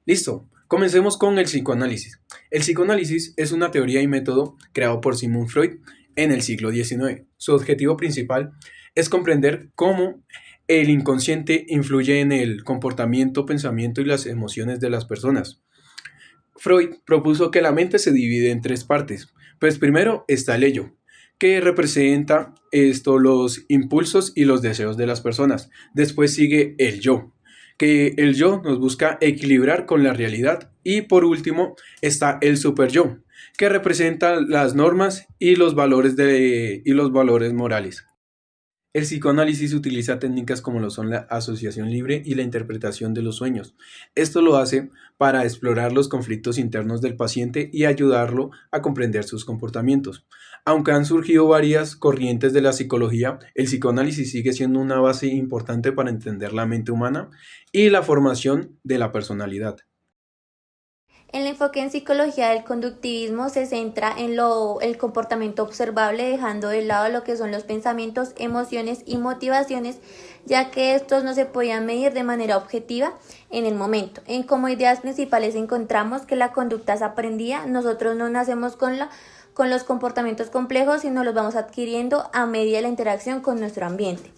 Listo, comencemos con el psicoanálisis. El psicoanálisis es una teoría y método creado por Sigmund Freud en el siglo XIX. Su objetivo principal es comprender cómo el inconsciente influye en el comportamiento, pensamiento y las emociones de las personas. Freud propuso que la mente se divide en tres partes. Pues primero está el ello, que representa los impulsos y los deseos de las personas. Después sigue el yo, que el yo nos busca equilibrar con la realidad. Y por último está el super yo, que representa las normas y los valores morales. El psicoanálisis utiliza técnicas como lo son la asociación libre y la interpretación de los sueños. Esto lo hace para explorar los conflictos internos del paciente y ayudarlo a comprender sus comportamientos. Aunque han surgido varias corrientes de la psicología, el psicoanálisis sigue siendo una base importante para entender la mente humana y la formación de la personalidad. El enfoque en psicología del conductivismo se centra en el comportamiento observable, dejando de lado lo que son los pensamientos, emociones y motivaciones, ya que estos no se podían medir de manera objetiva en el momento. En como ideas principales encontramos que la conducta es aprendida, nosotros no nacemos con los comportamientos complejos, sino los vamos adquiriendo a medida de la interacción con nuestro ambiente.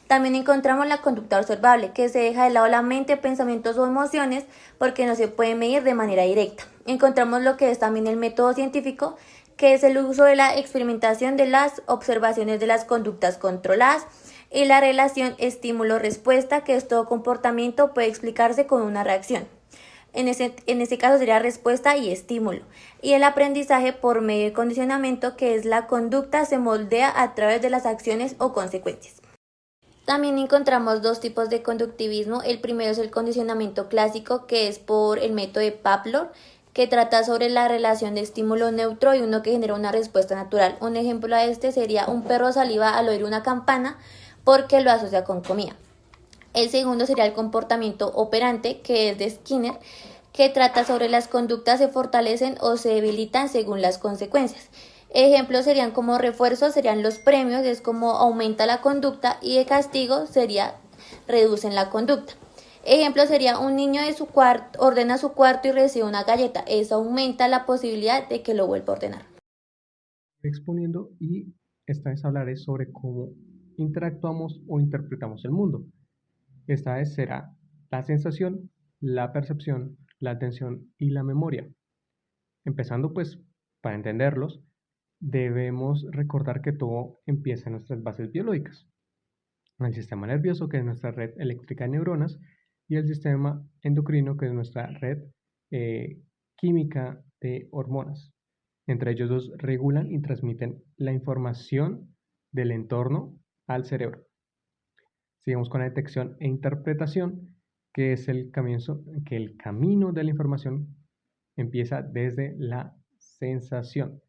También encontramos la conducta observable, que se deja de lado la mente, pensamientos o emociones porque no se puede medir de manera directa. Encontramos lo que es también el método científico, que es el uso de la experimentación de las observaciones de las conductas controladas y la relación estímulo-respuesta, que es todo comportamiento puede explicarse con una reacción. En ese caso sería respuesta y estímulo. Y el aprendizaje por medio de condicionamiento, que es la conducta se moldea a través de las acciones o consecuencias. También encontramos dos tipos de conductivismo. El primero es el condicionamiento clásico, que es por el método de Pavlov, que trata sobre la relación de estímulo neutro y uno que genera una respuesta natural. Un ejemplo a este sería un perro saliva al oír una campana porque lo asocia con comida. El segundo sería el comportamiento operante, que es de Skinner, que trata sobre las conductas se fortalecen o se debilitan según las consecuencias. Ejemplos serían como refuerzos, serían los premios, es como aumenta la conducta, y de castigo sería reducen la conducta. Ejemplo sería un niño de su cuarto ordena su cuarto y recibe una galleta, eso aumenta la posibilidad de que lo vuelva a ordenar. Exponiendo y esta vez hablaré sobre cómo interactuamos o interpretamos el mundo. Esta vez será la sensación, la percepción, la atención y la memoria. Empezando pues, para entenderlos, debemos recordar que todo empieza en nuestras bases biológicas. El sistema nervioso, que es nuestra red eléctrica de neuronas, y el sistema endocrino, que es nuestra red eh, química de hormonas. Entre ellos dos regulan y transmiten la información del entorno al cerebro. Sigamos con la detección e interpretación, que es que el camino de la información empieza desde la sensación.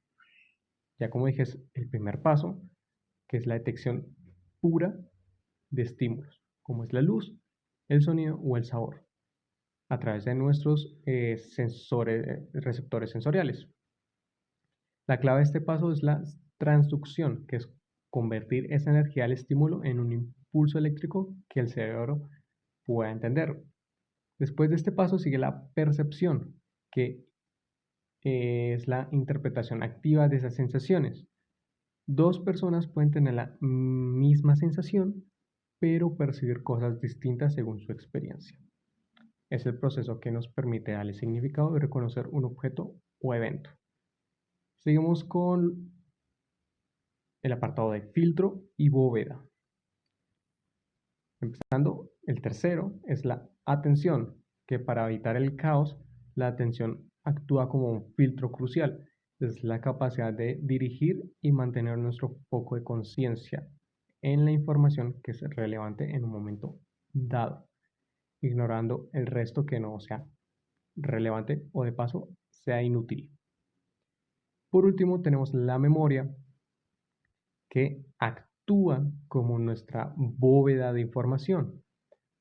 Ya como dije, es el primer paso, que es la detección pura de estímulos, como es la luz, el sonido o el sabor, a través de nuestros receptores sensoriales. La clave de este paso es la transducción, que es convertir esa energía al estímulo en un impulso eléctrico que el cerebro pueda entender. Después de este paso sigue la percepción, que es la interpretación activa de esas sensaciones. Dos personas pueden tener la misma sensación, pero percibir cosas distintas según su experiencia. Es el proceso que nos permite darle significado y reconocer un objeto o evento. Seguimos con el apartado de filtro y bóveda. Empezando, el tercero es la atención, que para evitar el caos, la atención actúa como un filtro crucial. Es la capacidad de dirigir y mantener nuestro foco de conciencia en la información que es relevante en un momento dado, ignorando el resto que no sea relevante o de paso sea inútil. Por último, tenemos la memoria, que actúa como nuestra bóveda de información.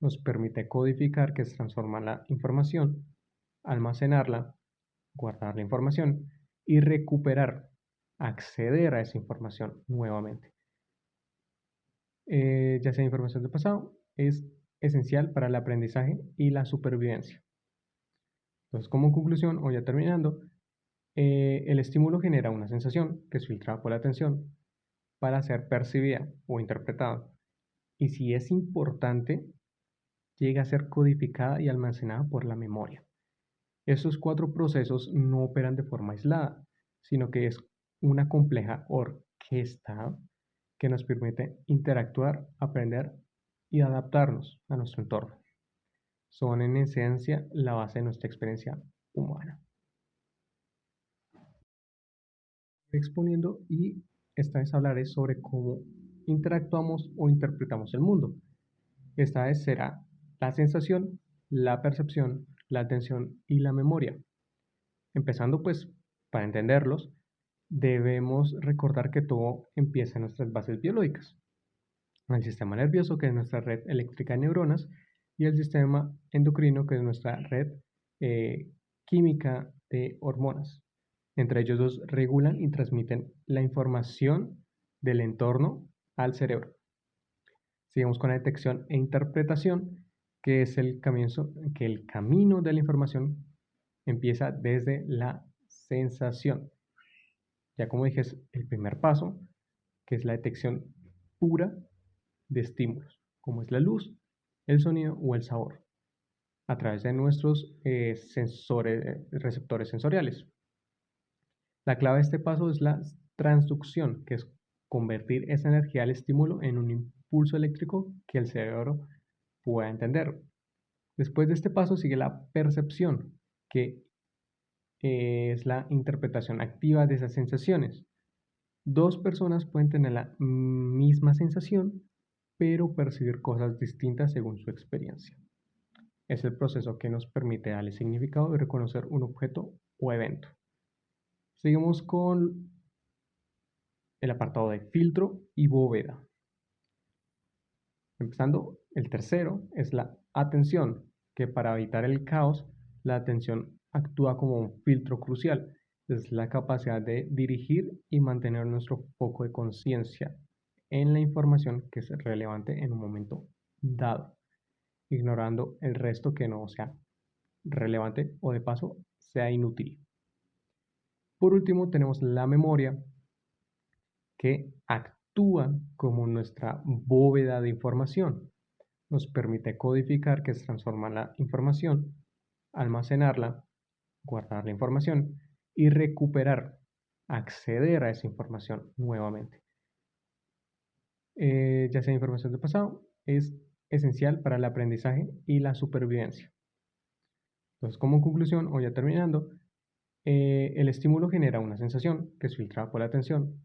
Nos permite codificar, que es transformar la información, almacenarla, guardar la información y recuperar, acceder a esa información nuevamente. Ya sea información del pasado, es esencial para el aprendizaje y la supervivencia. Entonces, como conclusión, o ya terminando, el estímulo genera una sensación que es filtrada por la atención para ser percibida o interpretada. Y si es importante, llega a ser codificada y almacenada por la memoria. Estos cuatro procesos no operan de forma aislada, sino que es una compleja orquesta que nos permite interactuar, aprender y adaptarnos a nuestro entorno. Son en esencia la base de nuestra experiencia humana. Exponiendo y esta vez hablaré sobre cómo interactuamos o interpretamos el mundo. Esta vez será la sensación, la percepción, la atención y la memoria. Empezando pues, para entenderlos, debemos recordar que todo empieza en nuestras bases biológicas. El sistema nervioso, que es nuestra red eléctrica de neuronas, y el sistema endocrino, que es nuestra red química de hormonas. Entre ellos dos regulan y transmiten la información del entorno al cerebro. Sigamos con la detección e interpretación, que es que el camino de la información empieza desde la sensación. Ya como dije, es el primer paso, que es la detección pura de estímulos, como es la luz, el sonido o el sabor, a través de nuestros receptores sensoriales. La clave de este paso es la transducción, que es convertir esa energía al estímulo en un impulso eléctrico que el cerebro pueda entender. Después de este paso sigue la percepción, que es la interpretación activa de esas sensaciones. Dos personas pueden tener la misma sensación, pero percibir cosas distintas según su experiencia. Es el proceso que nos permite darle significado y reconocer un objeto o evento. Seguimos con el apartado de filtro y bóveda. Empezando, el tercero es la atención, que para evitar el caos, la atención actúa como un filtro crucial. Es la capacidad de dirigir y mantener nuestro foco de conciencia en la información que es relevante en un momento dado, ignorando el resto que no sea relevante o de paso sea inútil. Por último, tenemos la memoria, que actúa como nuestra bóveda de información. Nos permite codificar, que es transformar la información, almacenarla, guardar la información y recuperar, acceder a esa información nuevamente. Ya sea información del pasado, es esencial para el aprendizaje y la supervivencia. Entonces, como conclusión, o ya terminando, el estímulo genera una sensación que es filtrada por la atención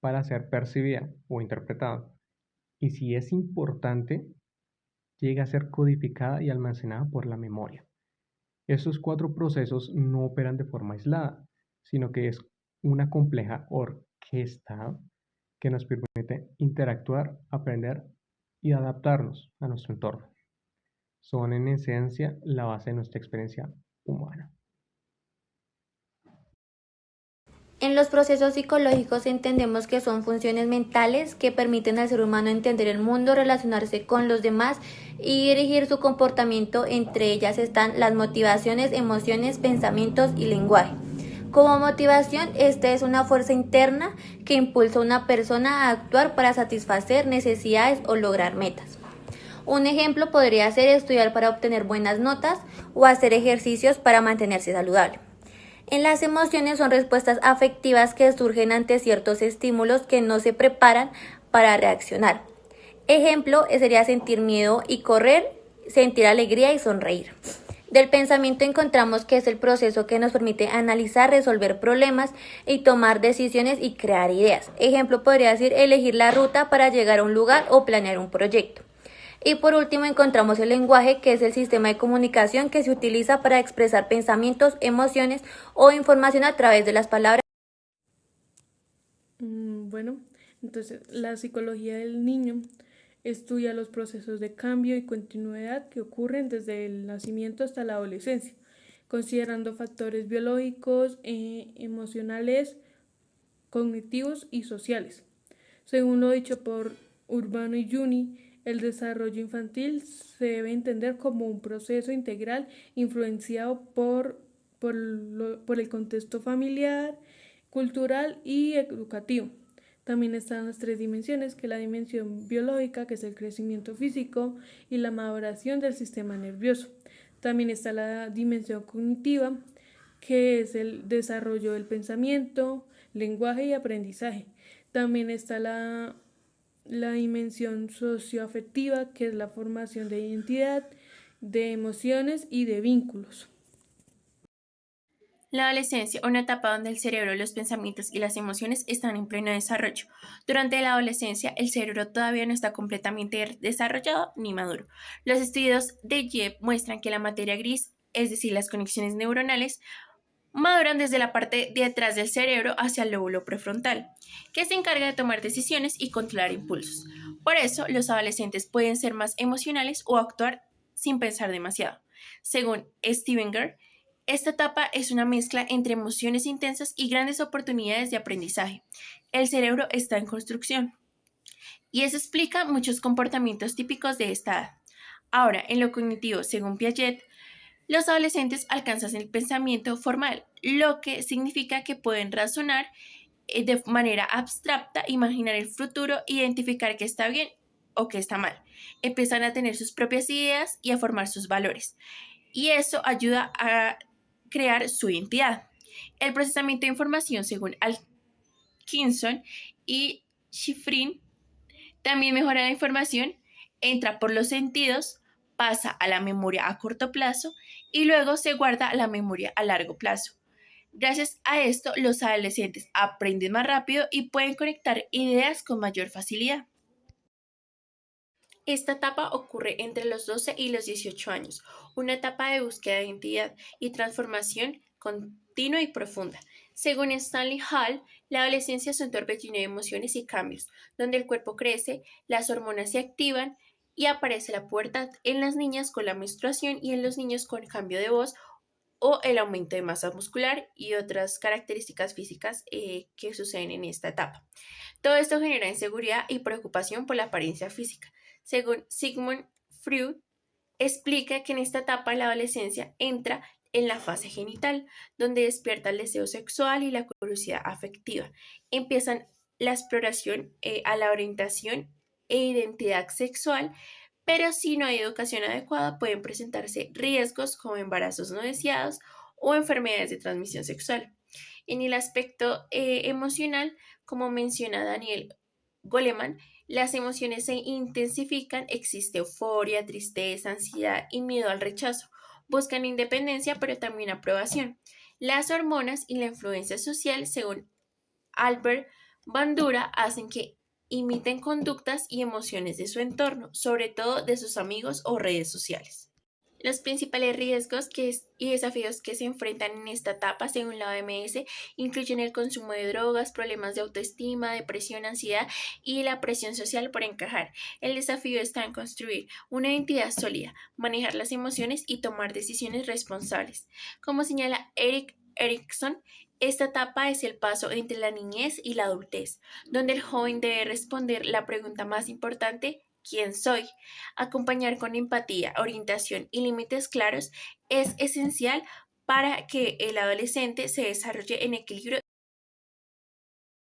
para ser percibida o interpretada. Y si es importante, llega a ser codificada y almacenada por la memoria. Estos cuatro procesos no operan de forma aislada, sino que es una compleja orquesta que nos permite interactuar, aprender y adaptarnos a nuestro entorno. Son en esencia la base de nuestra experiencia humana. En los procesos psicológicos entendemos que son funciones mentales que permiten al ser humano entender el mundo, relacionarse con los demás y dirigir su comportamiento. Entre ellas están las motivaciones, emociones, pensamientos y lenguaje. Como motivación, esta es una fuerza interna que impulsa a una persona a actuar para satisfacer necesidades o lograr metas. Un ejemplo podría ser estudiar para obtener buenas notas o hacer ejercicios para mantenerse saludable. En las emociones son respuestas afectivas que surgen ante ciertos estímulos que no se preparan para reaccionar. Ejemplo sería sentir miedo y correr, sentir alegría y sonreír. Del pensamiento encontramos que es el proceso que nos permite analizar, resolver problemas y tomar decisiones y crear ideas. Ejemplo podría ser elegir la ruta para llegar a un lugar o planear un proyecto. Y por último encontramos el lenguaje, que es el sistema de comunicación que se utiliza para expresar pensamientos, emociones o información a través de las palabras. Bueno, entonces la psicología del niño estudia los procesos de cambio y continuidad que ocurren desde el nacimiento hasta la adolescencia, considerando factores biológicos, emocionales, cognitivos y sociales. Según lo dicho por Urbano y Juni, El desarrollo infantil se debe entender como un proceso integral influenciado por el contexto familiar, cultural y educativo. También están las tres dimensiones, que es la dimensión biológica, que es el crecimiento físico, y la maduración del sistema nervioso. También está la dimensión cognitiva, que es el desarrollo del pensamiento, lenguaje y aprendizaje. También está la dimensión socioafectiva, que es la formación de identidad, de emociones y de vínculos. La adolescencia, una etapa donde el cerebro, los pensamientos y las emociones están en pleno desarrollo. Durante la adolescencia, el cerebro todavía no está completamente desarrollado ni maduro. Los estudios de Jebb muestran que la materia gris, es decir, las conexiones neuronales, maduran desde la parte de atrás del cerebro hacia el lóbulo prefrontal, que se encarga de tomar decisiones y controlar impulsos. Por eso, los adolescentes pueden ser más emocionales o actuar sin pensar demasiado. Según Steininger, esta etapa es una mezcla entre emociones intensas y grandes oportunidades de aprendizaje. El cerebro está en construcción y eso explica muchos comportamientos típicos de esta edad. Ahora, en lo cognitivo, según Piaget, los adolescentes alcanzan el pensamiento formal, lo que significa que pueden razonar de manera abstracta, imaginar el futuro, identificar qué está bien o qué está mal. Empiezan a tener sus propias ideas y a formar sus valores. Y eso ayuda a crear su identidad. El procesamiento de información, según Atkinson y Schifrin, también mejora la información, entra por los sentidos, pasa a la memoria a corto plazo y luego se guarda a la memoria a largo plazo. Gracias a esto, los adolescentes aprenden más rápido y pueden conectar ideas con mayor facilidad. Esta etapa ocurre entre los 12 y los 18 años, una etapa de búsqueda de identidad y transformación continua y profunda. Según Stanley Hall, la adolescencia es un torbellino de emociones y cambios, donde el cuerpo crece, las hormonas se activan y aparece la pubertad en las niñas con la menstruación y en los niños con cambio de voz o el aumento de masa muscular y otras características físicas que suceden en esta etapa. Todo esto genera inseguridad y preocupación por la apariencia física. Según Sigmund Freud, explica que en esta etapa la adolescencia entra en la fase genital, donde despierta el deseo sexual y la curiosidad afectiva. Empiezan la exploración a la orientación e identidad sexual, pero si no hay educación adecuada pueden presentarse riesgos como embarazos no deseados o enfermedades de transmisión sexual. En el aspecto emocional, como menciona Daniel Goleman, las emociones se intensifican, existe euforia, tristeza, ansiedad y miedo al rechazo. Buscan independencia, pero también aprobación. Las hormonas y la influencia social, según Albert Bandura, hacen que imiten conductas y emociones de su entorno, sobre todo de sus amigos o redes sociales. Los principales riesgos y desafíos que se enfrentan en esta etapa, según la OMS, incluyen el consumo de drogas, problemas de autoestima, depresión, ansiedad y la presión social por encajar. El desafío está en construir una identidad sólida, manejar las emociones y tomar decisiones responsables. Como señala Erik Erikson, esta etapa es el paso entre la niñez y la adultez, donde el joven debe responder la pregunta más importante: ¿quién soy? Acompañar con empatía, orientación y límites claros es esencial para que el adolescente se desarrolle en equilibrio